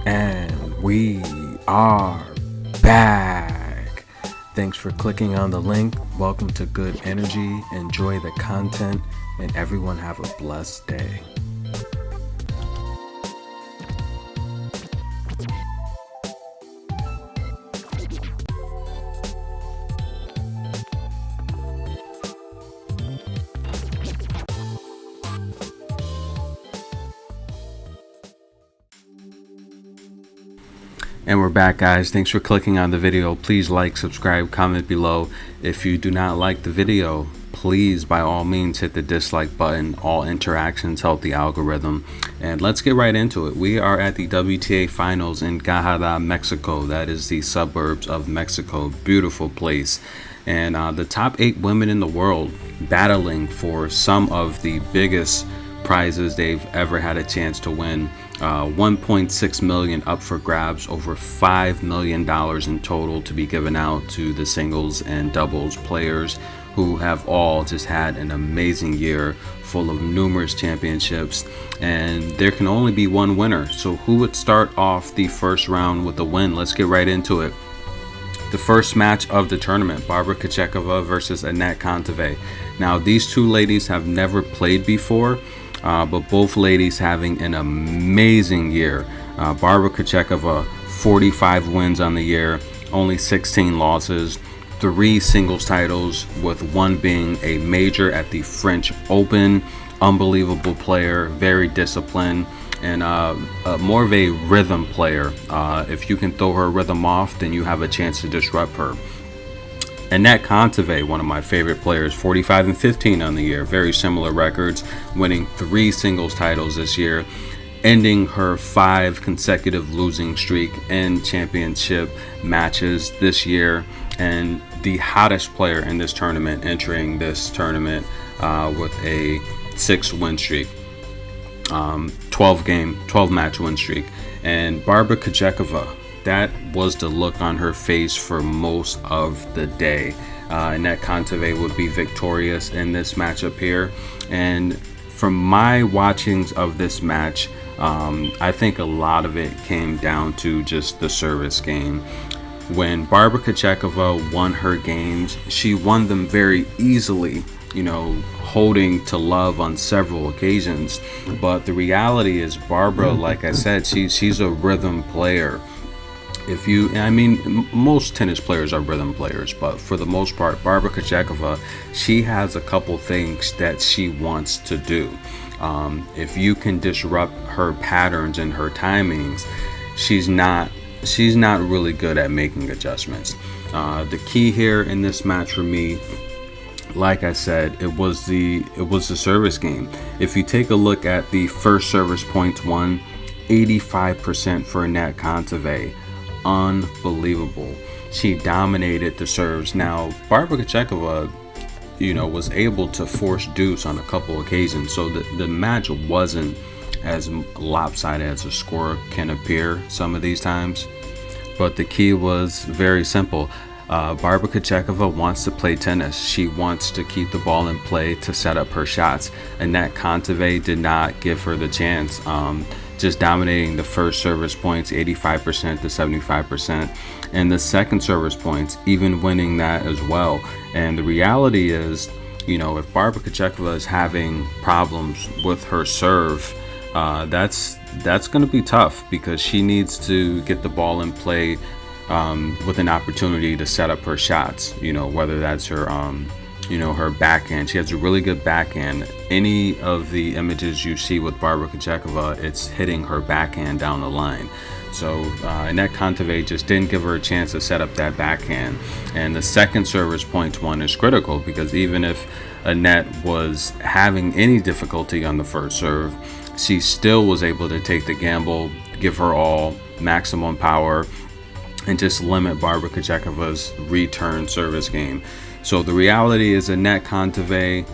And we are back. Thanks for clicking on the link. Welcome to Good Energy. Enjoy the content, and everyone have a blessed day. And we're back, guys. Thanks for clicking on the video. Please like, subscribe, comment below. If you do not like the video, please by all means hit the dislike button. All interactions help the algorithm. And let's get right into it. We are at the WTA finals in Guadalajara, Mexico. That is the suburbs of Mexico. Beautiful place. And the top 8 women in the world battling for some of the biggest prizes they've ever had a chance to win. 1.6 million up for grabs, over $5 million in total to be given out to the singles and doubles players who have all just had an amazing year full of numerous championships, and there can only be one winner. So who would start off the first round with a win? Let's get right into it. The first match of the tournament, Barbara Krejčíková versus Anett Kontaveit. Now, these two ladies have never played before, but both ladies having an amazing year. Barbara Krejčíková, 45 wins on the year, only 16 losses, 3 singles titles, with one being a major at the French Open. Unbelievable player, very disciplined, and more of a rhythm player. If you can throw her rhythm off, then you have a chance to disrupt her. Anett Kontaveit, one of my favorite players, 45 and 15 on the year, very similar records, winning 3 singles titles this year, ending her 5 consecutive losing streak in championship matches this year, and the hottest player in this tournament, entering this tournament with a 6-win streak, 12 match win streak. And Barbara Krejčíková, that was the look on her face for most of the day. Anett Kontaveit would be victorious in this matchup here. And from my watchings of this match, I think a lot of it came down to just the service game. When Barbara Krejčíková won her games, she won them very easily, holding to love on several occasions. But the reality is, Barbara, like I said, she's a rhythm player. Most tennis players are rhythm players, but for the most part, Barbara Krejčíková, she has a couple things that she wants to do. If you can disrupt her patterns and her timings, she's not really good at making adjustments. The key here in this match for me, like I said, it was the service game. If you take a look at the first service points won, 85% for Anett Kontaveit. Unbelievable. She dominated the serves. Now, Barbara Krejčíková, was able to force deuce on a couple occasions, so the match wasn't as lopsided as a score can appear some of these times. But the key was very simple. Barbara Krejčíková wants to play tennis. She wants to keep the ball in play to set up her shots. Anett Kontaveit did not give her the chance. Just dominating the first service points, 85% to 75%, and the second service points, even winning that as well. And the reality is, if Barbara Krejčíková is having problems with her serve, that's going to be tough, because she needs to get the ball in play with an opportunity to set up her shots. Whether that's her her backhand. She has a really good backhand. Any of the images you see with Barbara Krejčíková, it's hitting her backhand down the line. So Anett Kontaveit just didn't give her a chance to set up that backhand. And the second service points won is critical, because even if Anett was having any difficulty on the first serve, she still was able to take the gamble, give her all maximum power, and just limit Barbara Krejčíková's return service game. So the reality is, Anett Kontaveit,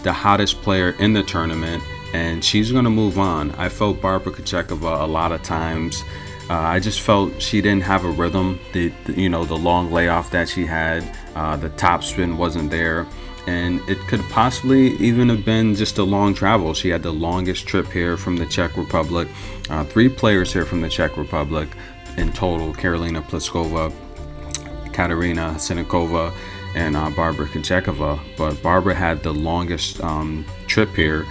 the hottest player in the tournament, and she's going to move on. I felt Barbara Krejčíková a lot of times. I just felt she didn't have a rhythm. The long layoff that she had, the top spin wasn't there, and it could possibly even have been just a long travel. She had the longest trip here from the Czech Republic. 3 players here from the Czech Republic in total: Karolina Plíšková, Katerina Sinikova, and Barbara Krejčíková. But Barbara had the longest trip here,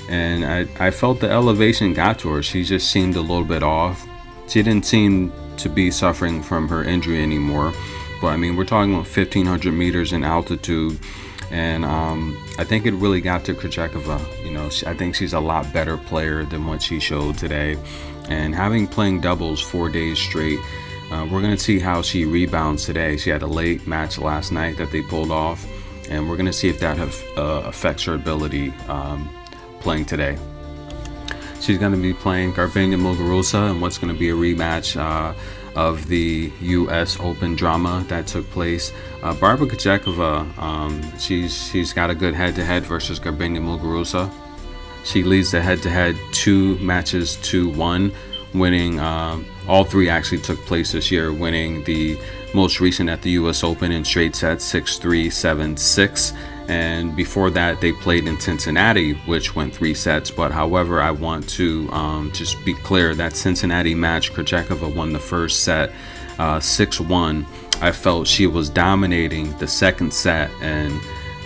and I felt the elevation got to her. She just seemed a little bit off. She didn't seem to be suffering from her injury anymore. But I mean, we're talking about 1,500 meters in altitude, and I think it really got to Krejčíková. You know, I think she's a lot better player than what she showed today. And having playing doubles 4 days straight, we're going to see how she rebounds today. She had a late match last night that they pulled off, and we're going to see if that affects her ability playing today. She's going to be playing Garbiñe Muguruza in what's going to be a rematch of the U.S. Open drama that took place. Barbara Krejčíková, she's got a good head-to-head versus Garbiñe Muguruza. She leads the head-to-head 2 matches to 1, winning all 3 actually took place this year, winning the most recent at the U.S. Open in straight sets 6-3, 7-6. And before that, they played in Cincinnati, which went 3 sets. But however, I want to just be clear that Cincinnati match, Krejčíková won the first set 6-1. I felt she was dominating the second set, and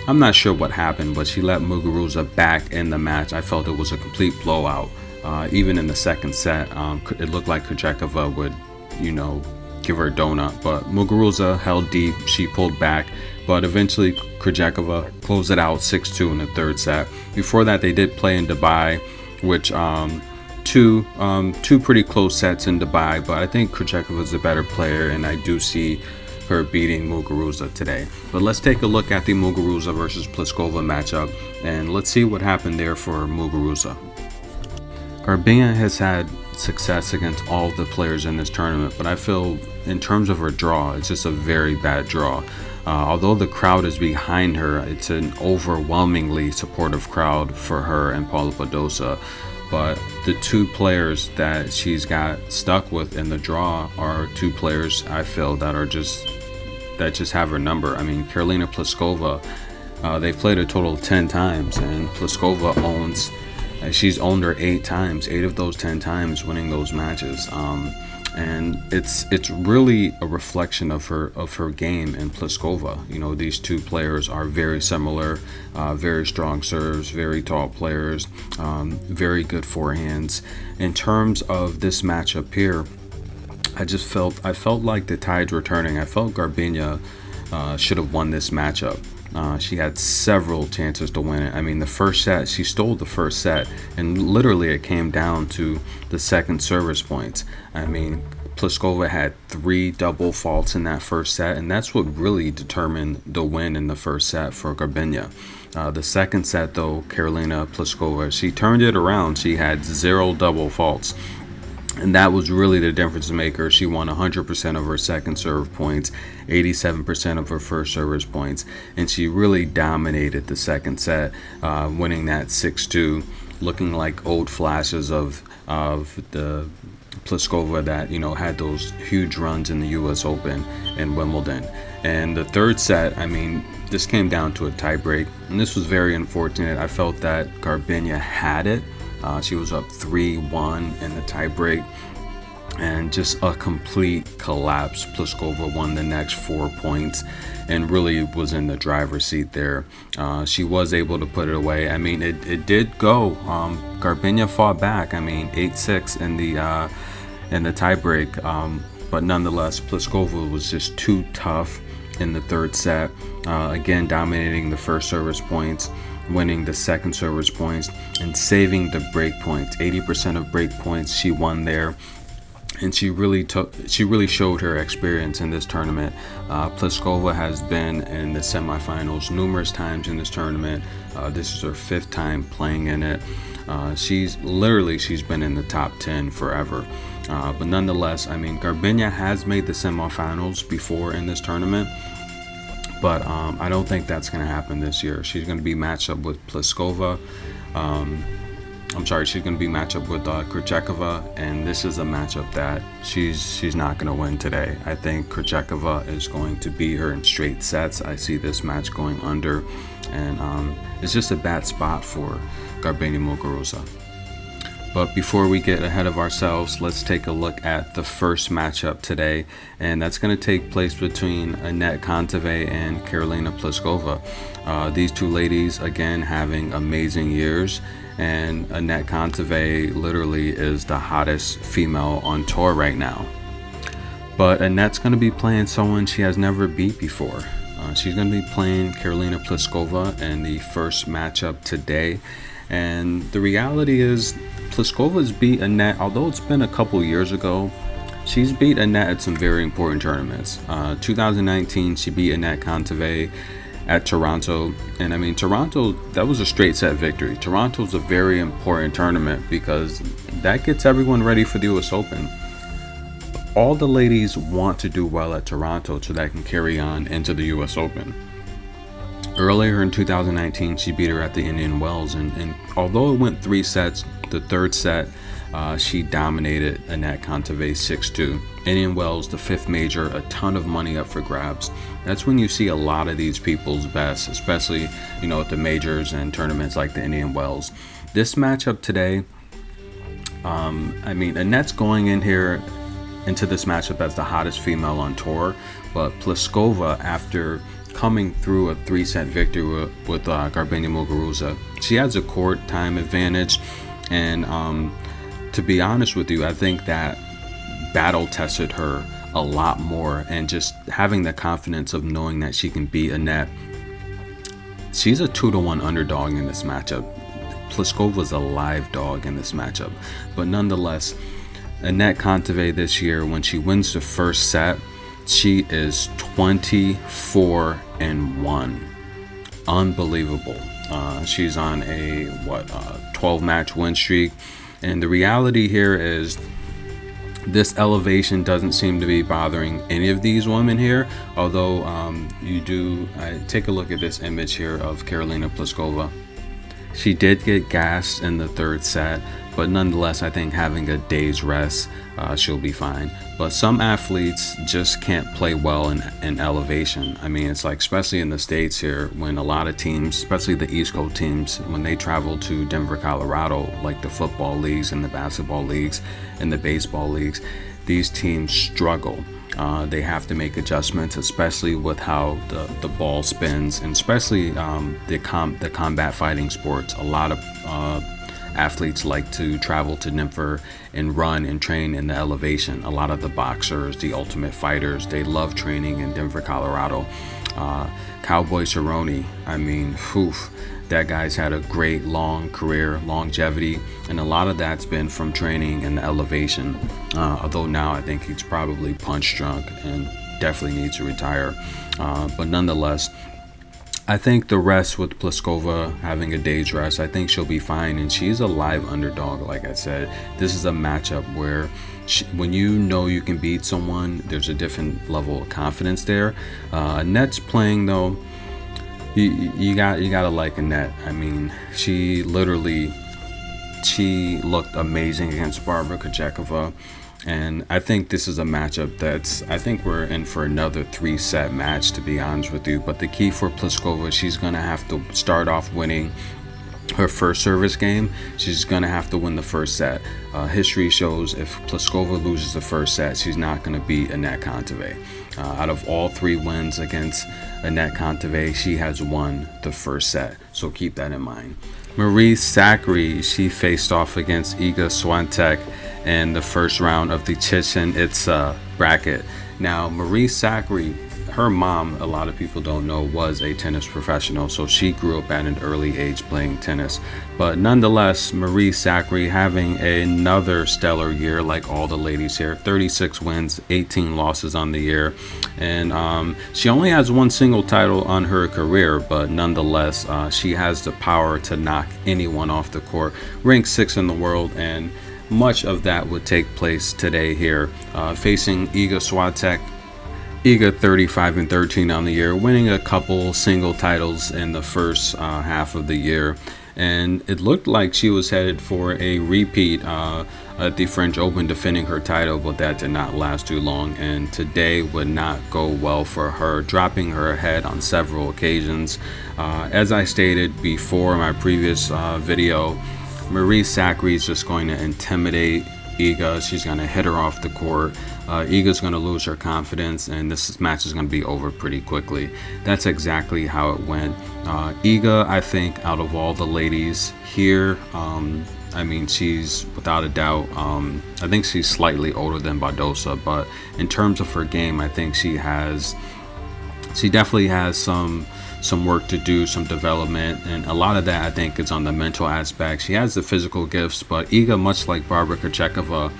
I'm not sure what happened, but she let Muguruza back in the match. I felt it was a complete blowout. Even in the second set, it looked like Krejčíková would, give her a donut. But Muguruza held deep. She pulled back. But eventually, Krejčíková closed it out 6-2 in the third set. Before that, they did play in Dubai, which two pretty close sets in Dubai. But I think Krejčíková is a better player, and I do see her beating Muguruza today. But let's take a look at the Muguruza versus Plíšková matchup, and let's see what happened there for Muguruza. Garbiñe has had success against all the players in this tournament, but I feel in terms of her draw, it's just a very bad draw. Although the crowd is behind her, it's an overwhelmingly supportive crowd for her and Paula Badosa. But the 2 players that she's got stuck with in the draw are 2 players I feel that just have her number. I mean, Karolina Plíšková, they've played a total of 10 times, and Plíšková she's owned her 8 times, 8 of those 10 times winning those matches. And it's really a reflection of her game in Plíšková. These 2 players are very similar, very strong serves, very tall players, very good forehands. In terms of this matchup here, I felt like the tides were turning. I felt Garbiñe should have won this matchup. She had several chances to win it. I mean, the first set, she stole the first set, and literally it came down to the second service points. I mean, Plíšková had 3 double faults in that first set, and that's what really determined the win in the first set for Garbiñe. The second set, though, Karolina Plíšková, she turned it around. She had 0 double faults. And that was really the difference maker. She won 100% of her second serve points, 87% of her first service points, and she really dominated the second set, winning that 6-2, looking like old flashes of the Plíšková that had those huge runs in the U.S. Open and Wimbledon. And the third set, I mean, this came down to a tiebreak, and this was very unfortunate. I felt that Garbiñe had it. She was up 3-1 in the tiebreak, and just a complete collapse. Plíšková won the next 4 points and really was in the driver's seat there. She was able to put it away. I mean, it did go. Garbiñe fought back. I mean, 8-6 in the tiebreak, but nonetheless, Plíšková was just too tough in the third set. Again, dominating the first service points, winning the second service points, and saving the break points. 80% of break points she won there, and she really showed her experience in this tournament. Plíšková has been in the semifinals numerous times in this tournament. This is her 5th time playing in it. She's been in the top 10 forever. But nonetheless, I mean, Garbiñe has made the semifinals before in this tournament, but I don't think that's going to happen this year. She's going to be matched up with Plíšková. She's going to be matched up with Krejčíková, and this is a matchup that she's not going to win today. I think Krejčíková is going to beat her in straight sets. I see this match going under, and it's just a bad spot for Muguruza. But before we get ahead of ourselves, let's take a look at the first matchup today, and that's going to take place between Kontaveit and Plíšková. These two ladies, again, having amazing years, and Kontaveit literally is the hottest female on tour right now. But Annette's going to be playing someone she has never beat before. She's going to be playing Plíšková in the first matchup today, and the reality is Plíškova's beat Annette, although it's been a couple years ago. She's beat Annette at some very important tournaments. 2019, she beat Annette Kontaveit at Toronto, and I mean, Toronto, that was a straight set victory. Toronto's a very important tournament because that gets everyone ready for the US Open. All the ladies want to do well at Toronto so that can carry on into the US Open. Earlier in 2019, she beat her at the Indian Wells, and although it went 3 sets, the third set, she dominated Annette Kontaveit 6-2. Indian Wells, the 5th major, a ton of money up for grabs. That's when you see a lot of these people's best, especially, at the majors and tournaments like the Indian Wells. This matchup today, Annette's going into this matchup as the hottest female on tour, but Plíšková, after coming through a 3-set victory with Muguruza, she has a court time advantage, and to be honest with you, I think that battle tested her a lot more, and just having the confidence of knowing that she can beat Annette. She's a 2-1 underdog in this matchup. Plíškova's a live dog in this matchup, but nonetheless, Annette Kontaveit this year, when she wins the first set, she is 24-1. Unbelievable. She's on a 12-match win streak, and the reality here is this elevation doesn't seem to be bothering any of these women here, although take a look at this image here of Plíšková. She did get gassed in the third set, but nonetheless, I think having a day's rest, she'll be fine. But some athletes just can't play well in elevation. I mean, it's like, especially in the States here, when a lot of teams, especially the East Coast teams, when they travel to Denver, Colorado, like the football leagues and the basketball leagues and the baseball leagues, these teams struggle. They have to make adjustments, especially with how the ball spins, and especially the combat fighting sports. A lot of athletes like to travel to Denver and run and train in the elevation. A lot of the boxers, the ultimate fighters, they love training in Denver, Colorado. Cowboy Cerrone, that guy's had a great long career, longevity, and a lot of that's been from training in the elevation. Although now I think he's probably punch drunk and definitely needs to retire. But nonetheless, I think the rest with Plíšková having a day's rest, I think she'll be fine, and she's a live underdog. Like I said, this is a matchup where when you know you can beat someone, there's a different level of confidence there. Annette's playing though. You gotta like Annette. I mean, she looked amazing against Barbara Krejčíková. And I think this is a matchup I think we're in for another 3-set match, to be honest with you. But the key for Plíšková, she's going to have to start off winning her first service game. She's going to have to win the first set. History shows if Plíšková loses the first set, she's not going to beat Annette Kontaveit. Out of all 3 wins against Annette Kontaveit, she has won the first set. So keep that in mind. Marie Sacre, she faced off against Iga Świątek in the first round of the Chichen Itza bracket. Now, Marie Sacre, her mom, a lot of people don't know, was a tennis professional, so she grew up at an early age playing tennis. But nonetheless, Marie Sacre having another stellar year, like all the ladies here. 36 wins, 18 losses on the year, and she only has 1 single title on her career, but nonetheless, she has the power to knock anyone off the court. Ranked 6th in the world, and much of that would take place today here, facing Iga Świątek. Iga 35-13 on the year, winning a couple single titles in the first half of the year, and it looked like she was headed for a repeat at the French Open, defending her title, but that did not last too long, and today would not go well for her, dropping her head on several occasions. As I stated before in my previous video, Marie Sacre is just going to intimidate Iga. She's going to hit her off the court. Iga's going to lose her confidence, and this match is going to be over pretty quickly. That's exactly how it went. Iga, I think, out of all the ladies here, I mean, she's without a doubt, I think she's slightly older than Badosa, but in terms of her game, I think she definitely has some work to do, some development, and a lot of that I think is on the mental aspect. She has the physical gifts, but Iga, much like Barbara Krejčíková,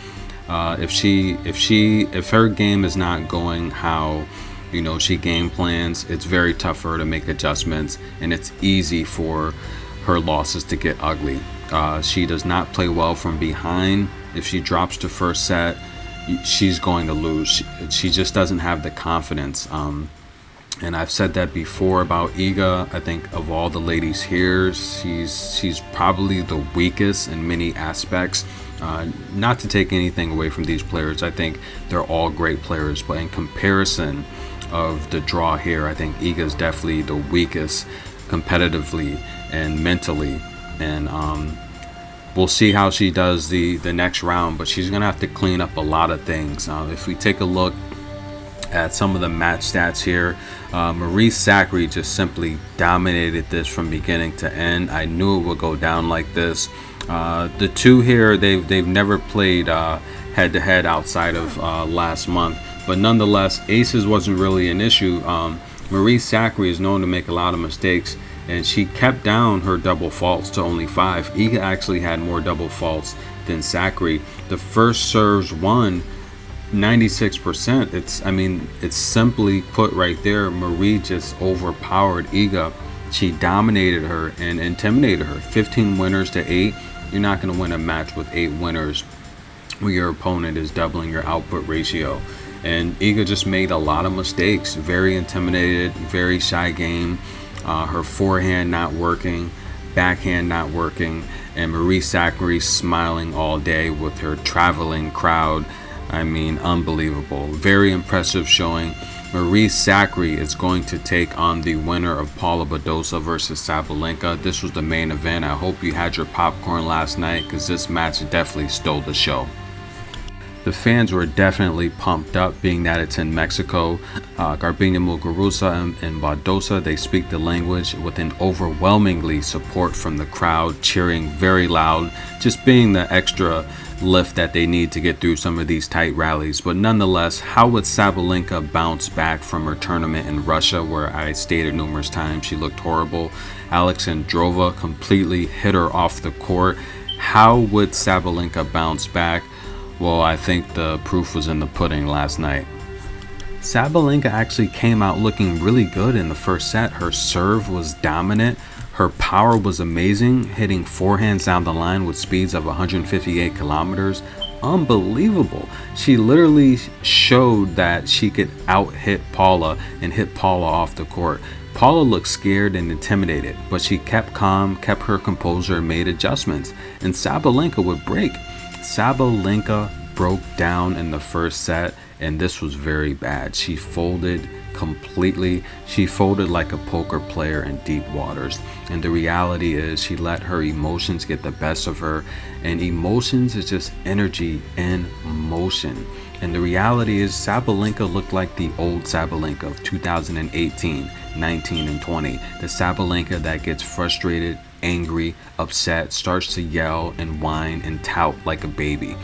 if her game is not going how she game plans, it's very tough for her to make adjustments, and it's easy for her losses to get ugly. She does not play well from behind. If she drops the first set, she's going to lose. She just doesn't have the confidence. And I've said that before about Iga. I think of all the ladies here, she's probably the weakest in many aspects. Not to take anything away from these players, I think they're all great players, but in comparison of the draw here, I think Iga is definitely the weakest competitively and mentally. And we'll see how she does the next round, but she's gonna have to clean up a lot of things. If we take a look at some of the match stats here, Marie Sacre just simply dominated this from beginning to end. I knew it would go down like this. The two here, they've never played head to head outside of last month, but nonetheless, aces wasn't really an issue. Marie Sacre is known to make a lot of mistakes, and she kept down her double faults to only 5. Iga actually had more double faults than Sacre. The first serves won 96%. It's simply put right there. Marie just overpowered Iga. She dominated her and intimidated her. 15 winners to 8. You're not going to win a match with 8 winners where your opponent is doubling your output ratio. And Iga just made a lot of mistakes. Very intimidated, very shy game. Her forehand not working, backhand not working, and Marie Sacre smiling all day with her traveling crowd. I mean, unbelievable. Very impressive showing. Marie Sacre is going to take on the winner of Paula Badosa versus Sabalenka. This was the main event. I hope you had your popcorn last night, because this match definitely stole the show. The fans were definitely pumped up, being that it's in Mexico. Garbiñe Muguruza and Badosa, they speak the language with an overwhelmingly support from the crowd, cheering very loud, just being the extra lift that they need to get through some of these tight rallies. But nonetheless, how would Sabalenka bounce back from her tournament in Russia, where I stated numerous times she looked horrible? Alexandrova completely hit her off the court. How would Sabalenka bounce back? Well, I think the proof was in the pudding last night. Sabalenka actually came out looking really good in the first set. Her serve was dominant. Her power was amazing, hitting forehands down the line with speeds of 158 kilometers. Unbelievable. She literally showed that she could out-hit Paula and hit Paula off the court. Paula looked scared and intimidated, but she kept calm, kept her composure, and made adjustments, and Sabalenka would break. Sabalenka broke down in the first set, and this was very bad. She folded completely. She folded like a poker player in deep waters, and the reality is she let her emotions get the best of her, and emotions is just energy in motion. And the reality is Sabalenka looked like the old Sabalenka of 2018, 19, and 20. The Sabalenka that gets frustrated, angry, upset, starts to yell and whine and tout like a baby.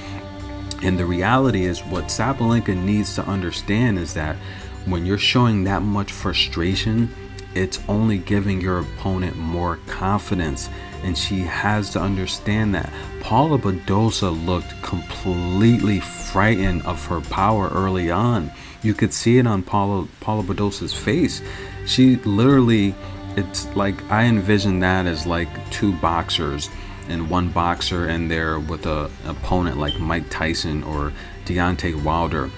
And the reality is what Sabalenka needs to understand is that when you're showing that much frustration, it's only giving your opponent more confidence, and she has to understand that. Paula Badosa looked completely frightened of her power early on. You could see it on Paula Badosa's face. She literally, it's like I envision that as like two boxers, and one boxer in there with an opponent like Mike Tyson or Deontay Wilder.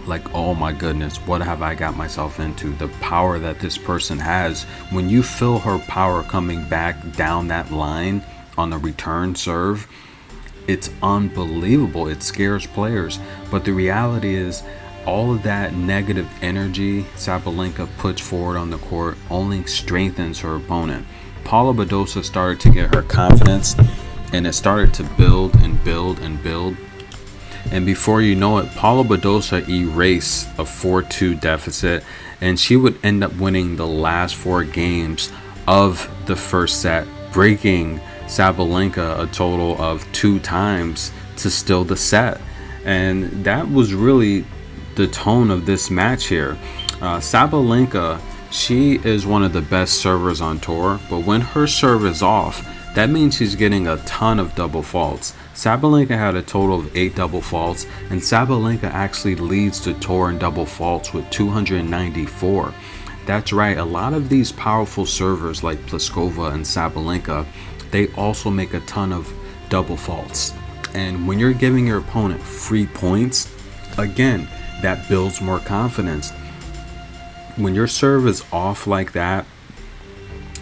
like, oh my goodness, what have I got myself into? The power that this person has. When you feel her power coming back down that line on the return serve, it's unbelievable. It scares players. But the reality is, all of that negative energy Sabalenka puts forward on the court only strengthens her opponent. Paula Badosa started to get her confidence, and it started to build and build and build. And before you know it, Paula Badosa erased a 4-2 deficit, and she would end up winning the last 4 games of the first set, breaking Sabalenka a total of 2 times to steal the set. And that was really the tone of this match here. Sabalenka, she is one of the best servers on tour, but when her serve is off, that means she's getting a ton of double faults. Sabalenka had a total of 8 double faults, and Sabalenka actually leads the tour in double faults with 294. That's right, a lot of these powerful servers like Plíšková and Sabalenka, they also make a ton of double faults. And when you're giving your opponent free points, again, that builds more confidence. When your serve is off like that,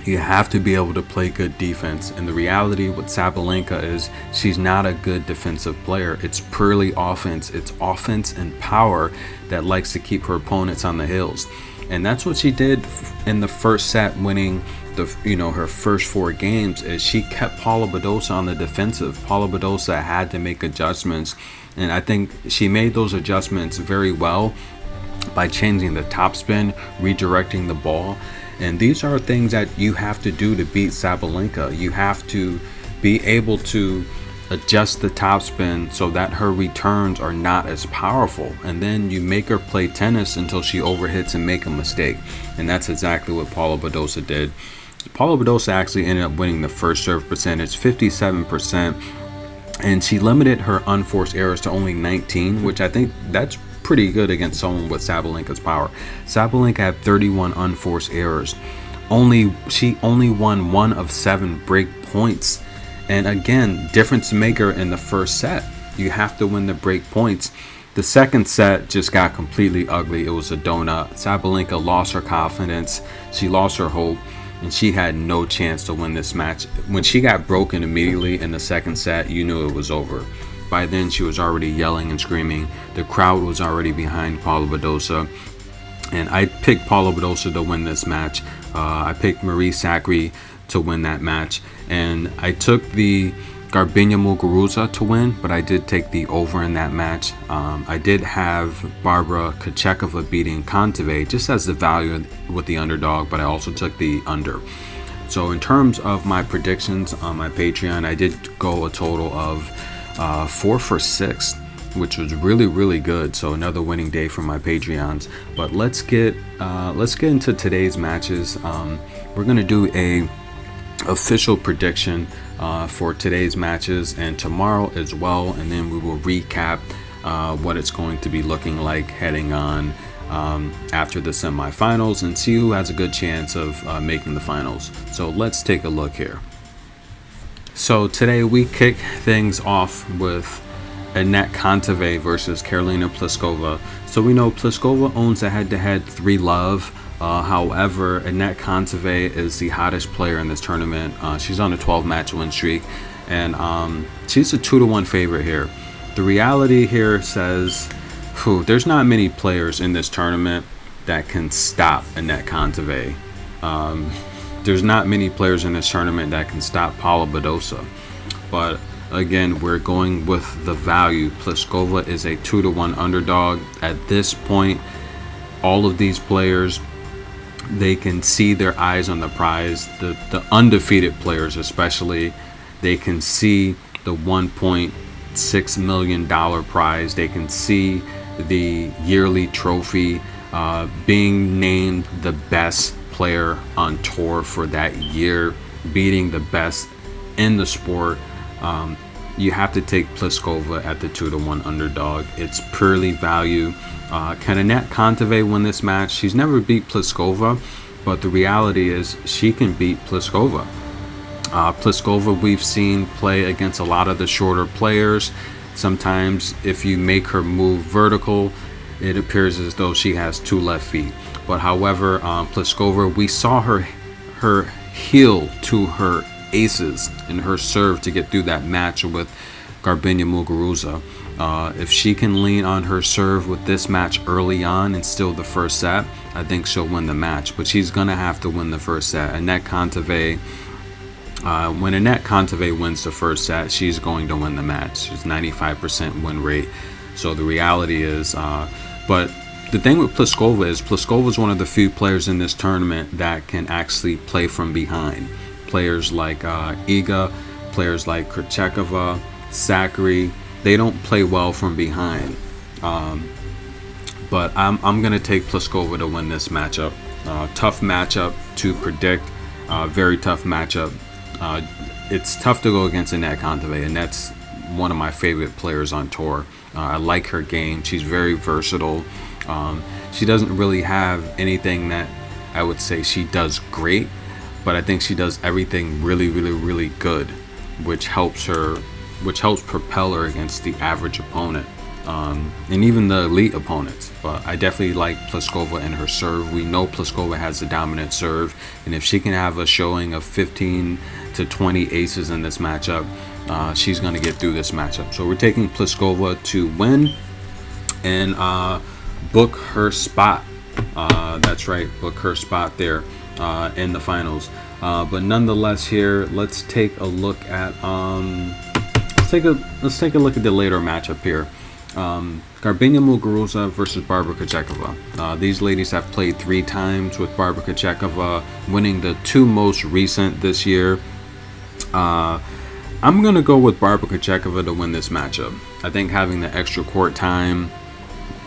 you have to be able to play good defense. And the reality with Sabalenka is she's not a good defensive player. It's purely offense. It's offense and power that likes to keep her opponents on the heels. And that's what she did in the first set, winning her first 4 games. Is she kept Paula Badosa on the defensive. Paula Badosa had to make adjustments, and I think she made those adjustments very well by changing the topspin, redirecting the ball. And these are things that you have to do to beat Sabalenka. You have to be able to adjust the topspin so that her returns are not as powerful. And then you make her play tennis until she overhits and make a mistake. And that's exactly what Paula Badosa did. Paula Badosa actually ended up winning the first serve percentage, 57%. And she limited her unforced errors to only 19, which I think that's pretty good against someone with Sabalenka's power. Sabalenka had 31 unforced errors. She only won 1 of 7 break points. And again, difference maker in the first set. You have to win the break points. The second set just got completely ugly. It was a donut. Sabalenka lost her confidence. She lost her hope, and she had no chance to win this match. When she got broken immediately in the second set, you knew it was over. By then, she was already yelling and screaming. The crowd was already behind Paula Badosa. And I picked Paula Badosa to win this match. I picked Marie Sacre to win that match. And I took the Garbiñe Muguruza to win, but I did take the over in that match. I did have Barbara Krejčíková beating Kontaveit just as the value with the underdog, but I also took the under. So in terms of my predictions on my Patreon, I did go a total of 4 for 6, which was really good. So another winning day for my Patreons. But let's get into today's matches. We're gonna do a official prediction for today's matches and tomorrow as well, and then we will recap what it's going to be looking like heading on after the semifinals and see who has a good chance of making the finals. So let's take a look here. So today we kick things off with Annette Kontaveit versus Karolina Plíšková. So we know Plíšková owns a head-to-head 3-love. However, Annette Kontaveit is the hottest player in this tournament. She's on a 12-match win streak, and she's a 2-1 favorite here. The reality here says, there's not many players in this tournament that can stop Annette Kontaveit. There's not many players in this tournament that can stop Paula Badosa. But again, we're going with the value. Plíšková is a 2-1 underdog. At this point, all of these players, they can see their eyes on the prize. The undefeated players especially, they can see the $1.6 million prize. They can see the yearly trophy, being named the best player on tour for that year, beating the best in the sport. You have to take Plíšková at the 2-1 underdog. It's purely value. Can Annette Kontaveit win this match? She's never beat Plíšková, but the reality is she can beat Plíšková. Plíšková we've seen play against a lot of the shorter players. Sometimes if you make her move vertical, it appears as though she has 2 left feet. But however, Plíšková, we saw her heel to her aces in her serve to get through that match with Garbiñe Muguruza. If she can lean on her serve with this match early on and steal the first set, I think she'll win the match. But she's gonna have to win the first set. Anett Kontaveit, when Anett Kontaveit wins the first set, she's going to win the match. She's 95% win rate. So the reality is, but the thing with Plíšková is one of the few players in this tournament that can actually play from behind. Players like Iga, players like Krejčíková, Zachary, they don't play well from behind. But I'm going to take Plíšková to win this matchup. Tough matchup to predict. Very tough matchup. It's tough to go against Anett Kontaveit, and that's one of my favorite players on tour. I like her game. She's very versatile. She doesn't really have anything that I would say she does great, but I think she does everything really, really, really good, which helps propel her against the average opponent, and even the elite opponents. But I definitely like Plíšková and her serve. We know Plíšková has the dominant serve, and if she can have a showing of 15 to 20 aces in this matchup, she's going to get through this matchup. So we're taking Plíšková to win and book her spot. That's right, book her spot there in the finals. But nonetheless, here let's take a look at let's take a look at the later matchup here. Garbiñe Muguruza versus Barbara Krejčíková. These ladies have played 3 times, with Barbara Krejčíková winning the 2 most recent this year. I'm gonna go with Barbara Krejčíková to win this matchup. I think having the extra court time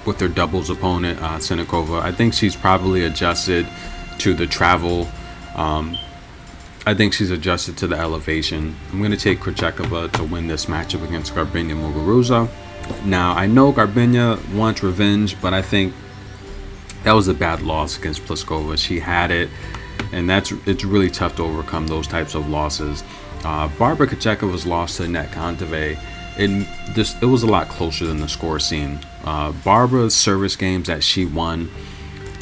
with their doubles opponent, Świątek, I think she's probably adjusted to the travel. I think she's adjusted to the elevation. I'm going to take Krejčíková to win this matchup against Garbiñe Muguruza. Now, I know Garbiñe wants revenge, but I think that was a bad loss against Plíšková. She had it, and it's really tough to overcome those types of losses. Barbara Krejčíkova's loss to Anett Kontaveit, it was a lot closer than the score seemed. Barbara's service games that she won,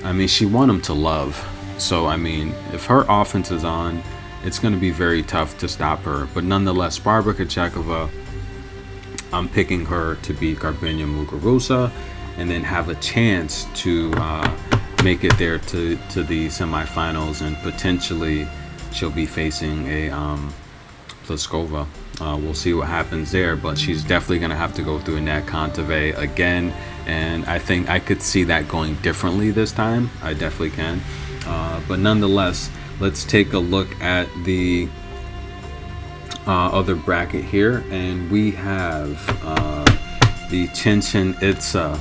I mean, she won them to love. So, I mean, if her offense is on, it's going to be very tough to stop her. But nonetheless, Barbara Krejčíková, I'm picking her to beat Garbiñe Muguruza and then have a chance to make it there to the semifinals, and potentially she'll be facing a Plíšková. We'll see what happens there, but she's definitely going to have to go through Anett Kontaveit again, and I think I could see that going differently this time. I definitely can. But nonetheless, let's take a look at the other bracket here, and we have the Chinchin Itza.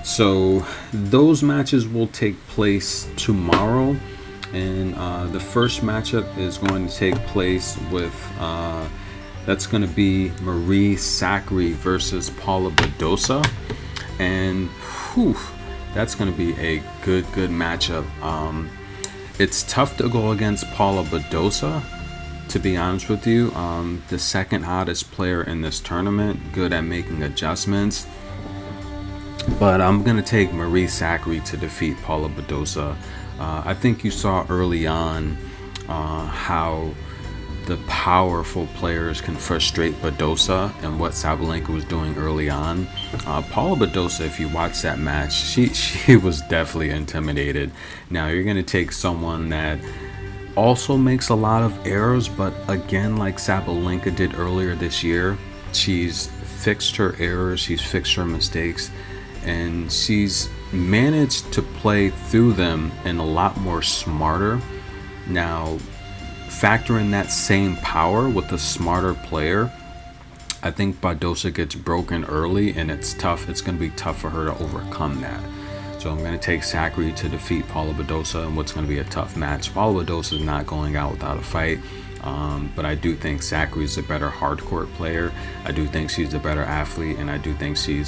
So those matches will take place tomorrow, and the first matchup is going to take place with that's going to be Marie Zachary versus Paula Badosa, and that's going to be a good matchup. It's tough to go against Paula Badosa, to be honest with you. The second hottest player in this tournament, good at making adjustments. But I'm going to take Marie Zachary to defeat Paula Badosa. I think you saw early on how the powerful players can frustrate Badosa, and what Sabalenka was doing early on. Paula Badosa, if you watch that match, she was definitely intimidated. Now you're going to take someone that also makes a lot of errors, but again, like Sabalenka did earlier this year, she's fixed her errors, she's fixed her mistakes, and she's managed to play through them and a lot more smarter. Now, factor in that same power with a smarter player, I think Badosa gets broken early, and it's tough. It's going to be tough for her to overcome that. So I'm going to take Zachary to defeat Paula Badosa in what's going to be a tough match. Paula Badosa is not going out without a fight, but I do think Zachary is a better hardcourt player. I do think she's a better athlete, and I do think she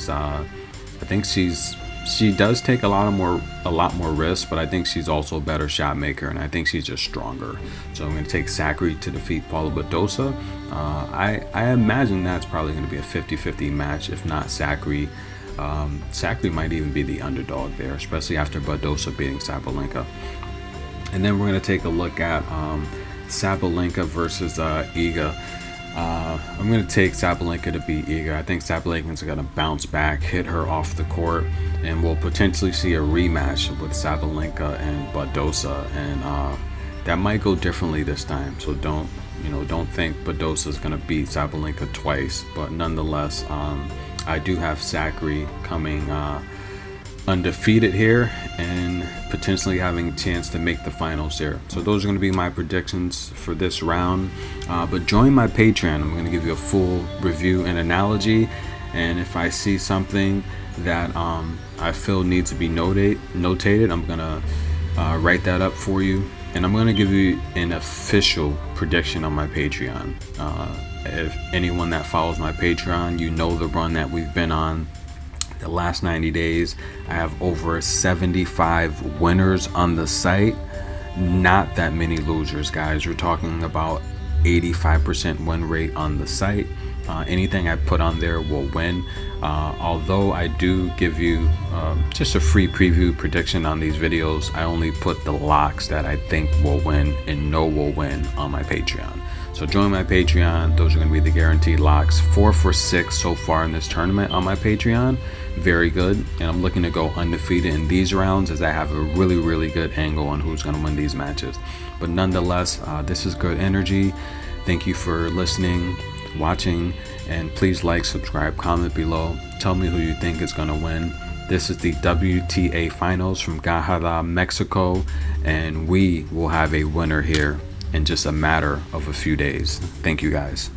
does take a lot more risks, but I think she's also a better shot maker, and I think she's just stronger. So I'm going to take Zachary to defeat Paula Badosa. I imagine that's probably going to be a 50-50 match, if not Zachary Sakkari might even be the underdog there, especially after Badosa beating Sabalenka. And then we're going to take a look at Sabalenka versus Iga. I'm going to take Sabalenka to beat Iga. I think Sabalenka's going to bounce back, hit her off the court, and we'll potentially see a rematch with Sabalenka and Badosa. And that might go differently this time. So don't think Badosa is going to beat Sabalenka twice. But nonetheless, I do have Sakkari coming undefeated here and potentially having a chance to make the finals there. So those are going to be my predictions for this round. But join my Patreon. I'm going to give you a full review and analogy. And if I see something that I feel needs to be notated, I'm going to write that up for you. And I'm going to give you an official prediction on my Patreon. If anyone that follows my Patreon, you know the run that we've been on. The last 90 days, I have over 75 winners on the site. Not that many losers, guys. We're talking about 85% win rate on the site. Anything I put on there will win. Although I do give you just a free preview prediction on these videos, I only put the locks that I think will win and know will win on my Patreon. So join my Patreon. Those are going to be the guaranteed locks. 4 for 6 so far in this tournament on my Patreon. Very good. And I'm looking to go undefeated in these rounds, as I have a really, really good angle on who's going to win these matches. But nonetheless, this is good energy. Thank you for listening, watching, and please like, subscribe, comment below. Tell me who you think is going to win. This is the WTA Finals from Guadalajara, Mexico, and we will have a winner here in just a matter of a few days. Thank you, guys.